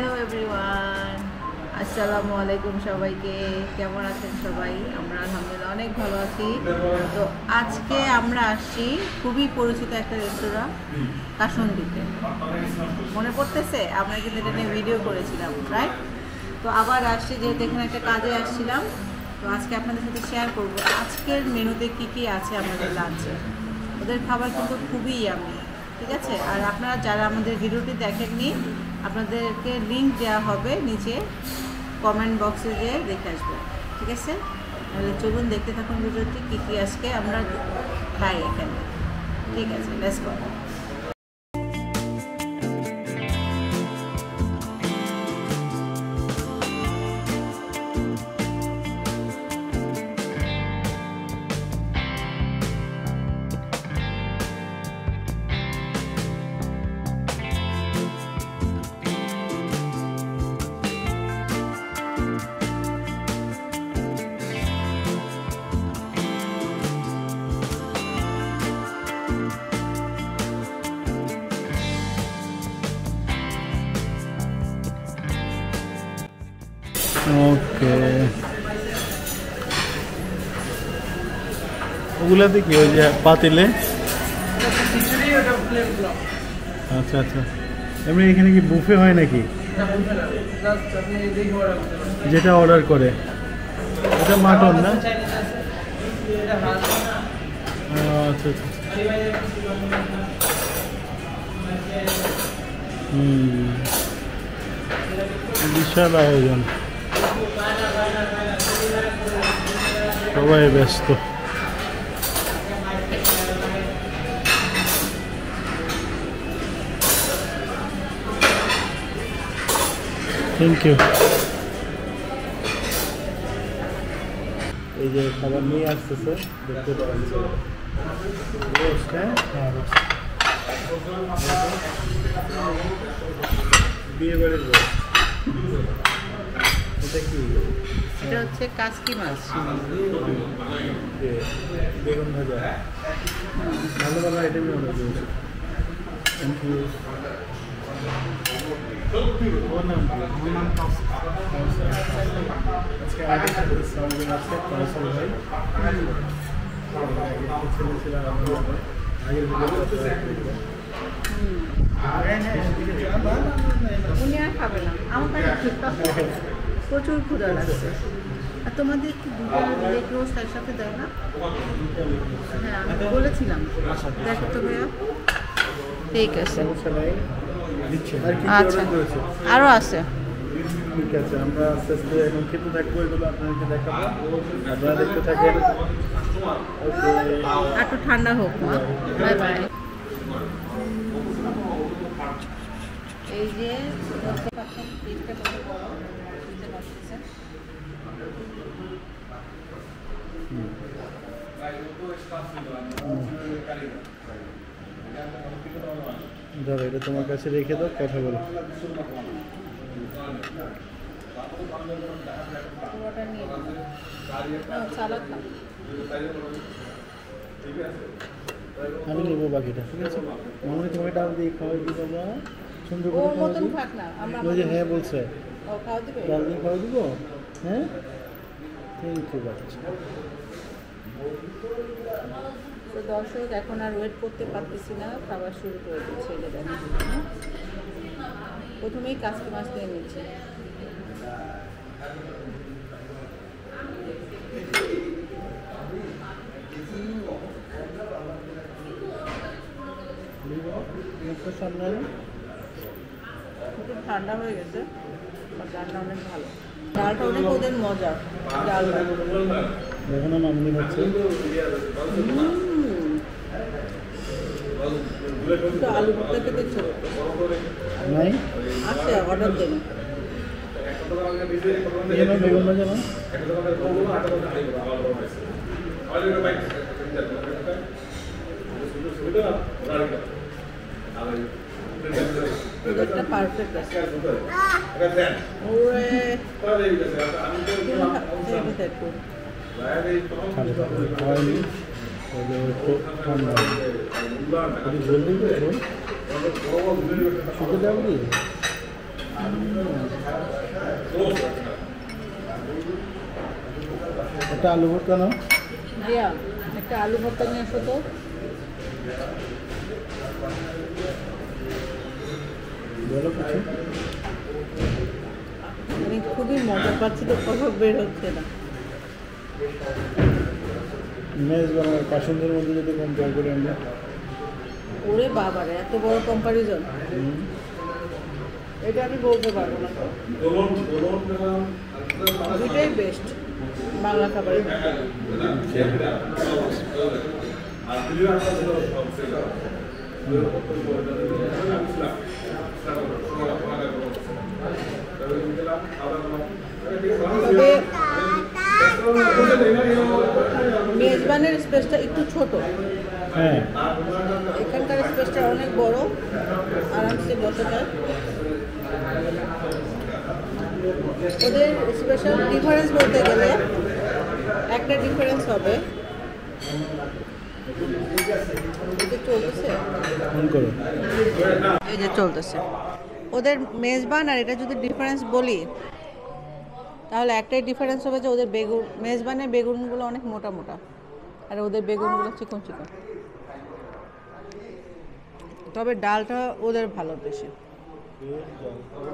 Hello everyone, আসসালামু আলাইকুম সবাইকে। কেমন আছেন সবাই? আমরা আলহামদুলিল্লাহ অনেক ভালো আছি। তো আজকে আমরা আসছি খুবই পরিচিত একটা রেস্তোরাঁ কাসন্দিতে। মনে পড়তেছে আমরা কিন্তু এটা নিয়ে ভিডিও করেছিলাম, রাইট? তো আবার আসছি যেহেতু এখানে একটা কাজে আসছিলাম। তো আজকে আপনাদের সাথে শেয়ার করবো আজকের মেনুতে কি কি আছে আমাদের লাঞ্চে। ওদের খাবার কিন্তু খুবই ইয়ামি, ঠিক আছে? আর আপনারা যারা আমাদের ভিডিওটি দেখেননি, আপনাদেরকে লিঙ্ক দেওয়া হবে নিচে, কমেন্ট বক্সে যেয়ে দেখে আসবেন, ঠিক আছে? তাহলে চলুন দেখতে থাকুন ভিডিওটি কী কী আজকে আমরা খাই এখানে, ঠিক আছে? Let's go. ওকে, ওগুলাতে কি ওই যে পাতিলে? আচ্ছা আচ্ছা, এমনি এখানে কি বুফে হয় নাকি? যেটা অর্ডার করে এটা মাটন না? আচ্ছা আচ্ছা, বিশাল আয়োজন, সবাই ব্যস্ত। Thank you. এই যে খাবার নিয়ে আসতেছে, দেখতে পাচ্ছি রোস্ট। হ্যাঁ, বিয়ে বাড়ির রোস্ট। এটা কি? এটা হচ্ছে কাসকি মাছ, বেগুন ভাজা, ভালো ভালো আইটেমই অর্ডার করেছি। Thank you. ওর নাম কি? ওর নাম আজকে আমাদের সাথে সামনে আছে কৌশল ভাই। ছেলে ছিল আগের উনি আর খাবে না, আমার কাছে প্রচুর ক্ষুধা লাগছে। আর তোমাদের কি দুটো লেগ রোস্ট একসাথে দেয় না? হ্যাঁ, আমি বলেছিলাম। দেখো তো ভাইয়া, ঠিক আছে। আচ্ছা, আরও আছে। ঠিক আছে, আমরা আস্তে আস্তে এখন খেতে থাকবো, এগুলো আপনাদেরকে দেখাবো, আপনারা দেখতে থাকেন। একটু ঠান্ডা হোক, মা। Bye bye. এই যে দেখতে পাচ্ছেন পিসটা কত বড়, বুঝতে পারতেছেন? ধরো, এটা তোমার কাছে রেখে দাও, কথা বলো। পুরোটা নিয়ে সালাদ না, আমি নেবো বাকিটা, ঠিক আছে? মামনি তোমাকে ডাল দিয়ে খাওয়াই দিব না, সুন্দর করে ওর মতন থাক না। ওই যে হ্যাঁ বলছে, ও খাওয়া দিবে, ডাল দিয়ে খাওয়া দিব। হ্যাঁ, থ্যাংক ইউ। বাচ্চা তো দর্শক, এখন আর ওয়েট করতে পারতেছি না, খাবার শুরু করে দিচ্ছে। ছেলেদের প্রথমেই কাসকি মাছ নিয়ে নিচ্ছে। সামনে একটু ঠান্ডা হয়ে গেছে, রান্না অনেক ভালো, ডালটা অনেক ওদের মজা। ডালটা দেখো না, মামনি হচ্ছে তো আলু ভর্তা খেতে ইচ্ছে নাই। আচ্ছা, অর্ডার দেন। বেগুন ভাজা না? ওদেরটা পারফেক্ট আছে। খাওয়াইনি, একটু ঠান্ডা জলদি শুকে যাবি। এটা আলু ভর্তা না? রিয়া একটা আলু ভর্তা নিয়ে আসো তো। বলো কিছু। আমি খুবই মজা পাচ্ছি তো, কথা বের হচ্ছে না। মেজবান পছন্দের মধ্যে যদি কম্পেয়ার করি আমরা, ওরে বাবারে এত বড় কম্পারিজন, এটা আমি বলতে পারবো না। দুটোই বেস্ট বাংলা খাবারের মধ্যে। তবে মেজবানের স্পেসটা একটু ছোট, হ্যাঁ এখানকার স্পেসটা অনেক বড়, আরামসে বসে যায়। ওদের স্পেশাল ডিফারেন্স বলতে গেলে একটা ডিফারেন্স হবে, এটা চলতেছে, ফোন করো। এই যে চলতেছে ওদের মেজবান। আর এটা যদি ডিফারেন্স বলি তাহলে একটাই ডিফারেন্স হবে যে ওদের বেগুন, মেজবানের বেগুনগুলো অনেক মোটা মোটা আর ওদের বেগুনগুলো চিকন চিকন। তবে ডালটা ওদের ভালো বেশি।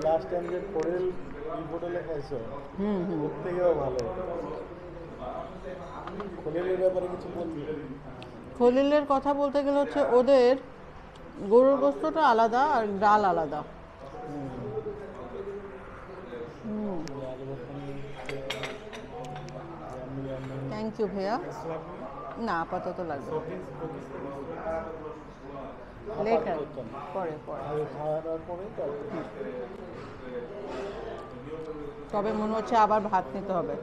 লাস্ট টাইম যে কোরেল হোটেলে খাইছো, ওর থেকেও ভালো। কোরেলের ব্যাপারে কিছু বলবি? খলিলের কথা বলতে গেলে হচ্ছে ওদের গরুর গোস্তটা আলাদা আর ডাল আলাদা। থ্যাংক ইউ ভাইয়া। না আপাতত লাগবে, লেটার পরে পরে। তবে মনে হচ্ছে আবার ভাত নিতে হবে।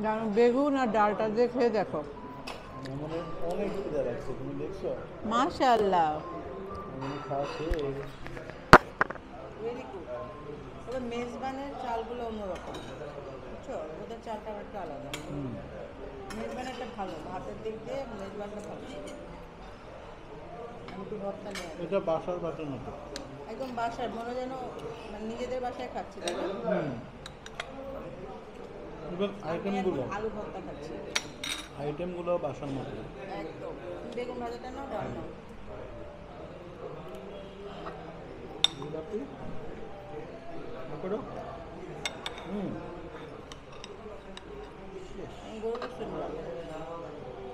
কারণ বেগুন আর ডালটা দিয়ে খেয়ে দেখো, অনেক খিদে লাগছে, তুমি দেখছো? মাশাআল্লাহ খাওয়া শেষ। Very good. তবে মেজবানের চালগুলো অন্যরকম, বুঝছো? ওদের চালটা আবার একটু আলাদা। মেজবানেরটা ভালো, ভাতের দিক দিয়ে মেজবানটা ভালো। আমি একটু ভর্তা নিয়ে আসি। এটা বাসার ভাতের মতো, একদম বাসার, মনে যেন মানে নিজেদের বাসায় খাচ্ছি, তাই না? আইটেমগুলো আলু ভর্তা খাচ্ছি, আইটেমগুলো বাসার মতো একদম। বেগুন ভাজাটা নাও, ডাল নাও। গরু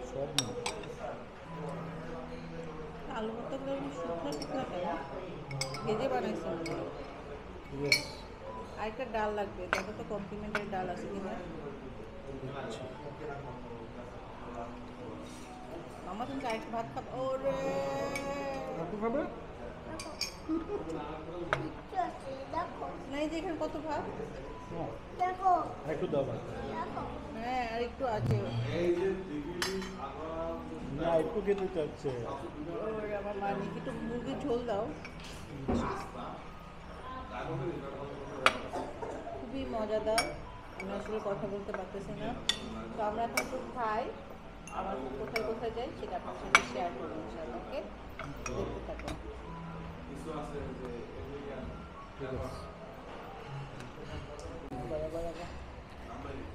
সব না। আলু ভর্তাগুলো শুকনো শুকনো কেন, ভেজে বানাইছে মনে হয়। আরেকটা ডাল লাগবে, দেখো তো কমপ্লিমেন্টারি ডাল আছে কিনা। মামা তুমি আরেকটা ভাত খাবে? ওরে খাবে না, এই যে এখানে কত ভাত, একটু দাও ভাত। হ্যাঁ আর একটু আছে। না একটু খেতে চাচ্ছে। ওরে আমার মা, নিকি একটু মুরগির ঝোল দাও। খুবই মজাদার, আমি আসলে কথা বলতে পারতেছি না। তো আমরা এখন একটু খাই, আমার কোথায় কোথায় যাই সেটা আপনার সাথে শেয়ার করবো ইনশাআল্লাহ। ওকে, দেখতে থাকুন।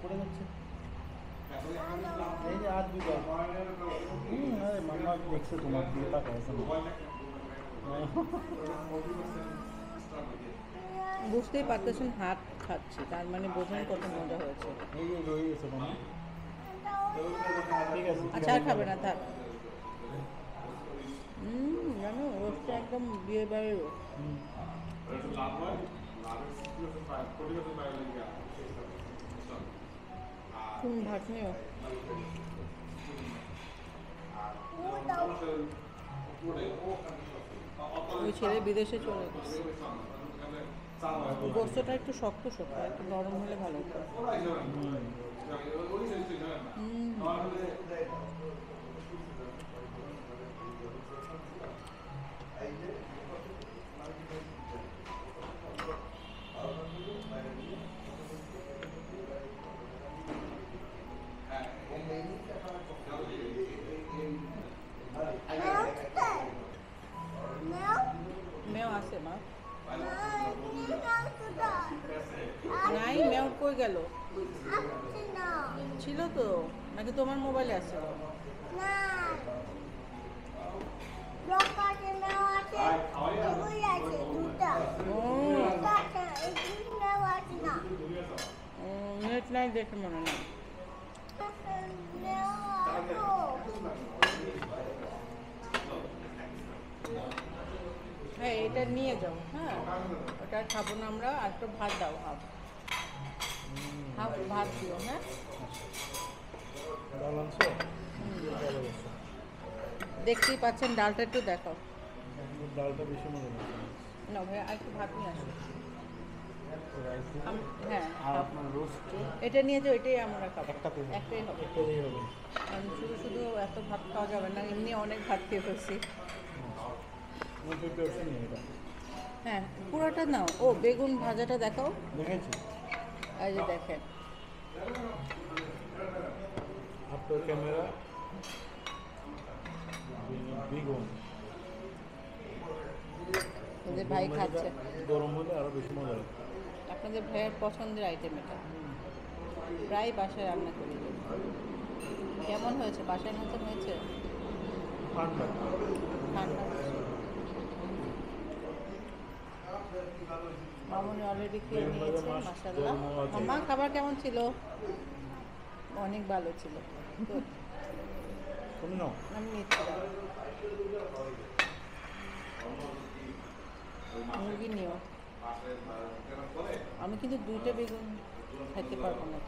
পড়ে যাচ্ছে এই যে আর দুটো। মামা দেখছে তোমার দিয়ে তাকাইছে না। বুঝতেই পারতেছেন হাত খাচ্ছি, তার মানে বোঝেন কত মজা হয়েছে। এই যে রয়ে গেছে মামা। ঠিক আছে, আচ্ছা আর খাবে না, থাক। জানো রোস্টটা একদম বিয়ে বাড়ির রোস্ট। তুমি ভাত নিও। ওই ছেলে বিদেশে চলে গেছে। গোস্তটা একটু শক্ত শক্ত, একটু নরম হলে ভালো হতো। গেল? ছিল তো নাকি তোমার মোবাইলে আছে? নেট নাই দেখে মনে না। হ্যাঁ এটা নিয়ে যাও। হ্যাঁ ওটা খাবো না আমরা, আর একটু ভাত দাও, হাফ হাফ ভাত দিও। হ্যাঁ ডাল আনছো? দেখতেই পাচ্ছেন ডালটা একটু দেখাও। ডালটা বেশি মনে হচ্ছে না ভাইয়া আর একটু ভাত নিয়ে আসো। হ্যাঁ আর আপনার রোস্ট এটা নিয়ে যাও, এটাই আমরা খাবো। একটাতে একটাই হবে। একটাতেই হবে। কারণ শুধু শুধু এত ভাত খাওয়া যাবে না, এমনি অনেক ভাত খেয়ে ফেলছি। এটা হ্যাঁ পুরোটা নাও। ও বেগুন ভাজাটা দেখাও। দেখেছি এই যে দেখেন আপনার ক্যামেরা বেগুন যে ভাই খাচ্ছে। গরম হলে আরো বেশি মজা লাগে। আপনাদের ভাইয়ের পছন্দের আইটেম এটা, প্রায় বাসায় রান্না করি। কেমন হয়েছে? বাসায় মতন হয়েছে? ঠান্ডা ঠান্ডা মামুনি অলরেডি খেয়ে নিয়েছে। মাশাআল্লাহ। মামা খাবার কেমন ছিল? অনেক ভালো ছিল। Good. তুমি নাও। আমি নিচ্ছিলাম। মুরগি নিও। আমি কিন্তু 2টা বেগুন খেতে পারবো না।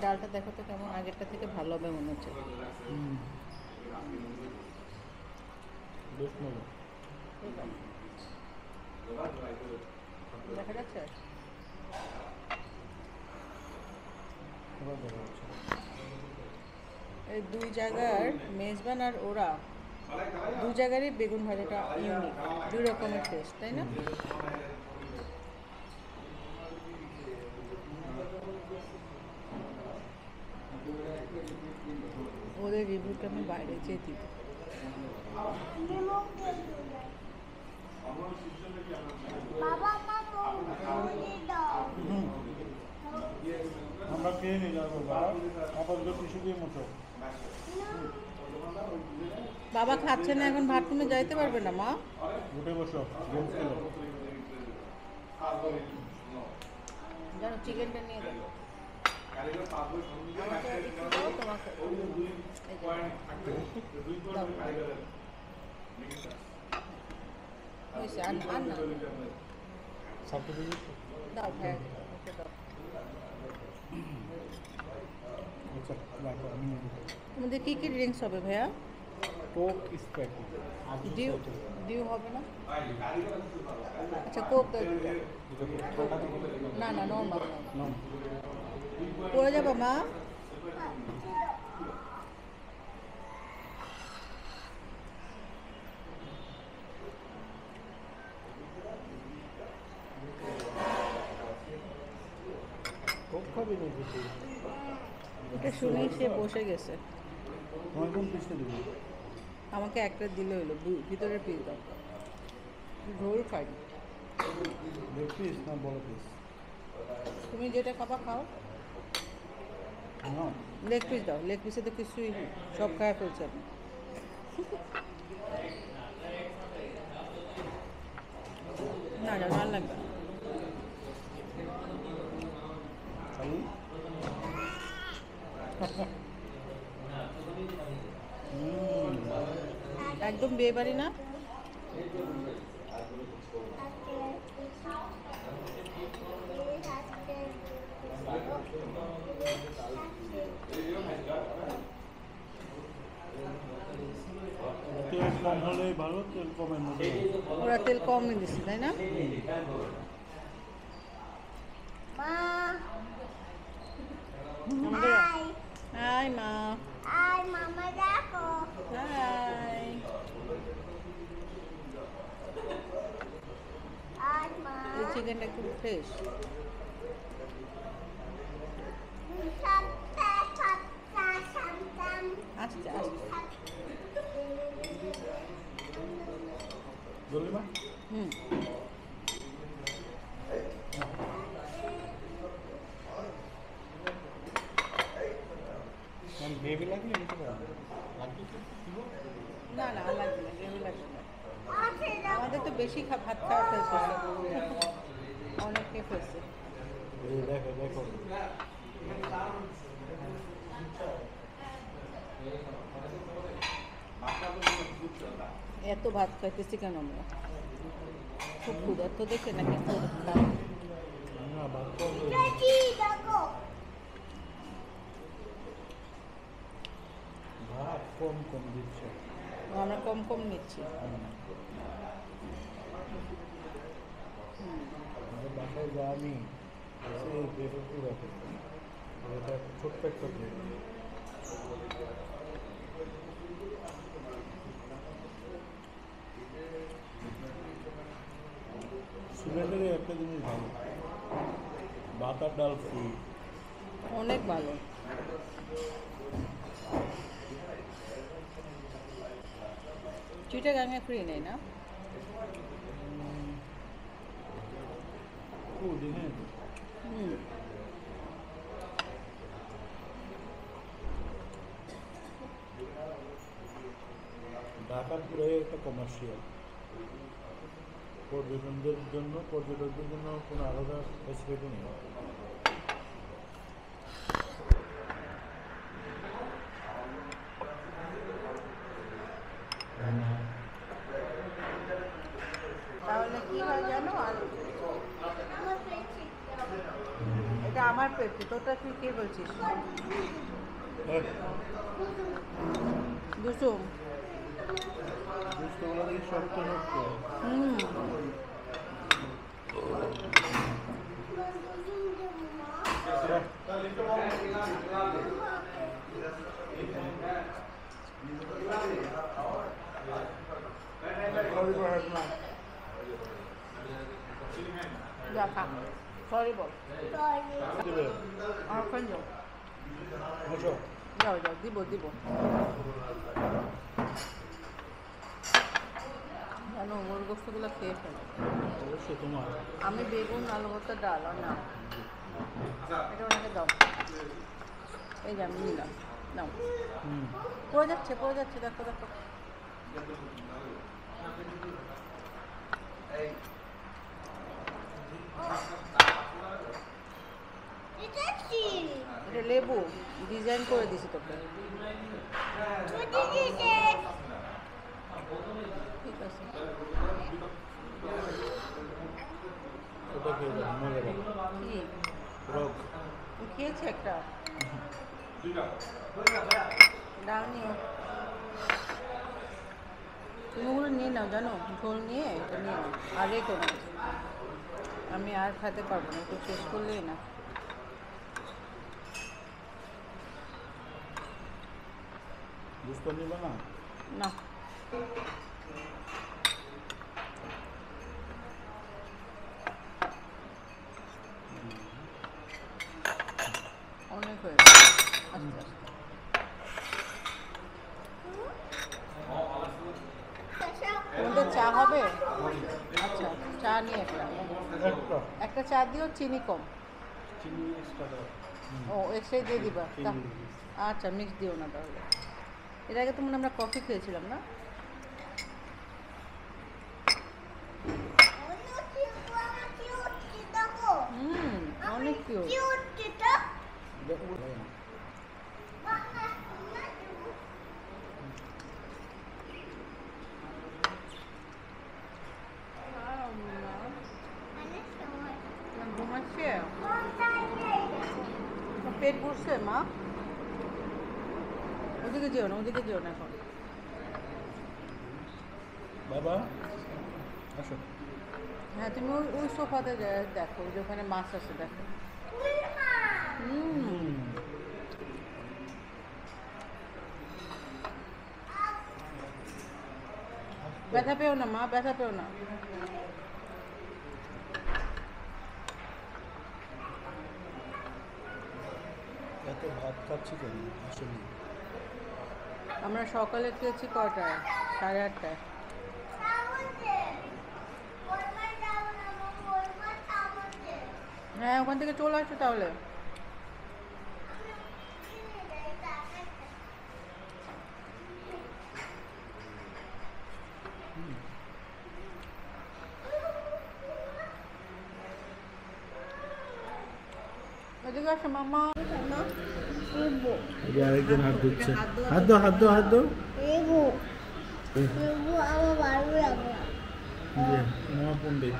ডালটা দেখো তো কেমন, আগেরটা থেকে ভালো হবে মনে হচ্ছে। বেশ মজা। দেখা যাচ্ছে? এবার দেখা যাচ্ছে। এই দুই জায়গার মেজবান আর ওরা দু জায়গারই বেগুন ভাজাটা ইউনিক, দুই রকমের টেস্ট, তাই না? ওদের রিভিউটা আমি বাইরে যেয়ে দিব। আমরা খেয়ে নিলাম বাবা, আপাতত টিস্যু দিয়ে মতো। বাবা খাচ্ছে না এখন, ভাত কিনে যাইতে পারবে না মা। উঠে বসো, গেমস খেলো। জানো চিকেনটা নিয়ে যাবো। আমাকে একটু দাও, তোমাকে এই যে। দাও। হয়েছে, আর না সাথে দিবি? দাও ভাই, ওকে দাও। আচ্ছা রাখো, আমি নিয়ে নেবো। তোমাদের কী কী ড্রিঙ্কস হবে ভাইয়া? Coke Sprite. ডিউ ডিউ হবে না? আচ্ছা কোক না না নর্মাল। পড়ে যাবো মা। কোক খাবি নাকি তুই? এটা শুনেই সে বসে গেছে। তোমার কোন পিসটা দিবি? আমাকে একটা দিলে হলো, ভিতরে পিস দাও। ঝোল খাই। লেগ পিস না বড় পিস? তুমি যেটা খাবা খাও। না লেগ পিস দাও, লেগ পিসে তো কিছুই সব খাওয়া ফেলছে আপনি। না না ভালো লাগবে না। খালি একদম বিয়ে বাড়ি না? তেল কম হলেই ভালো, তেল কমের মধ্যে ওরা তেল কম দিচ্ছে তাই না? হাই মা। Ai, mamãe da cor. Hi. Ai, এই mãe. চিকেনটা একটু ফ্রেশ। আস্তে আস্তে। জলিমা হুম গ্রেভি লাগবে নিতে পারো লাগবে কি দিব? না না আর লাগবে না, গ্রেভি লাগবে না। আমাদের তো বেশি ভাত খাওয়া ফেলছে, অনেকে ফেলছে। এই দেখো দেখো এত ভাত খাইতেছি কেন আমরা? খুব ক্ষুধার্ত দেখে নাকি ক্ষুধার্ত? না ভাত কম দেখি দেখো ভাত কম কম দিচ্ছে আমরা কম কম নিচ্ছি। আমাদের বাসায় যা আমি সেই প্লেটের পুরো এটা ছোট্ট একটা প্লেট সিলেটের একটা জিনিস ভালো ভাত আর ডাল ফ্রি অনেক ভালো। চিটাগাঙে ফ্রি নেই না? হ্যাঁ হুম ঢাকা পুরাই একটা কমার্শিয়াল পর্যটকদের জন্য কোনো আলাদা ফ্যাসিলিটি নেই তাহলে কি হয় জানো? আর আমার পেয়েছি এটা আমার পেটে, তোরটা তুই কে বলছিস? দুসুম। বুঝতে পারি শক্ত শক্ত হুম দেখা সরি বল। দেবে আমার ফ্রেন্ড যাও বসো যাও যাও, দিব দিব। জানো ওর গোস্তগুলো খেয়ে ফেলো। অবশ্যই তোমার আমি বেগুন আলু ভর্তা ডাল আর না, এটা ওনাকে দাও। এই যে আমি নিলাম, নাও। হুম পড়ে যাচ্ছে দেখো দেখো। এটা কি এটা লেবু ডিজাইন করে দিছি তোকে। ছুটি দিয়েছে ঠিক আছে। ওটা খেয়ে যাবো মজা পাবো কি রক আমি খেয়েছি একটা ডাল নিও। তুমি ওগুলো নিয়ে নাও, জানো ঝোল নিয়ে এটা নিয়ে নাও। আর রেখো না, আমি আর খেতে পারবো না, একটু শেষ করলেই না। বুঝতে নিবে না না অনেক হয়ে গেছে, আস্তে আস্তে। তোমাদের চা হবে? আচ্ছা চা নিয়ে একটা একটা চা দিও, চিনি কম। চিনি এক্সট্রা দাও ও এক্সট্রাই দিয়ে দিবা? চিনি তা- দিয়ে দিই। আচ্ছা মিক্স দিও না তাহলে। এর আগে তো মনে হয় আমরা কফি খেয়েছিলাম না? হুম অনেক কিউট। দেখো ঘুমাচ্ছে? পেট ভরছে মা? ওদিকে যেও না এখন। বাবা আসো হ্যাঁ তুমি ওই সোফাতে দেখো, ওই যে ওখানে মাছ আছে দেখো। হুম ব্যথা পেও না মা, ব্যথা পেও না। এত ভাত খাচ্ছি কেন আসলে আমরা সকালে খেয়েছি কটায়? 8:30টায়। হ্যাঁ, ওখান থেকে চলে আসো তাহলে। এদিকে আসো মামা। Ibu. এই যে আরেকজন হাত ধুচ্ছে। হাত দাও, হাত দাও, হাত দাও। Ibu. Ibu আমার বাড়ি যাবো। এই যে মামা পণ্ডিত।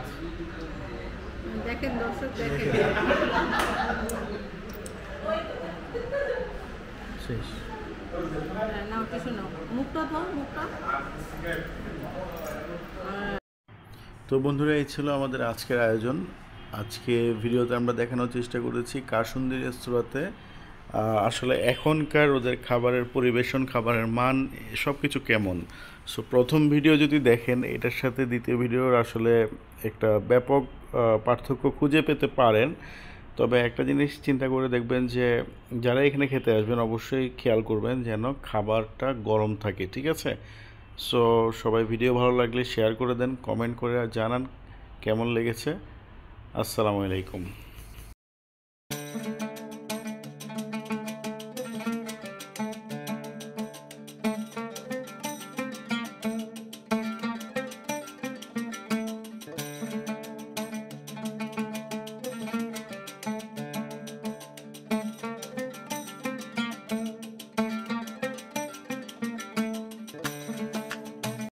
দেখেন দর্শক, দেখেন। শেষ। নাও কিছু নাও, মুখটা ধর, মুখটা। তো বন্ধুরা, এই ছিল আমাদের আজকের আয়োজন। আজকে ভিডিওতে আমরা দেখানোর চেষ্টা করেছি কাসুন্দি রেস্তোরাঁতে আসলে এখনকার ওদের খাবারের পরিবেশন, খাবারের মান সব কিছু কেমন। সো প্রথম ভিডিও যদি দেখেন, এটার সাথে দ্বিতীয় ভিডিওর আসলে একটা ব্যাপক পার্থক্য খুঁজে পেতে পারেন। তবে একটা জিনিস চিন্তা করে দেখবেন যে যারা এখানে খেতে আসবেন অবশ্যই খেয়াল করবেন যেন খাবারটা গরম থাকে, ঠিক আছে? সো সবাই ভিডিও ভালো লাগলে শেয়ার করে দেন, কমেন্ট করে জানান কেমন লেগেছে। আসসালামু আলাইকুম।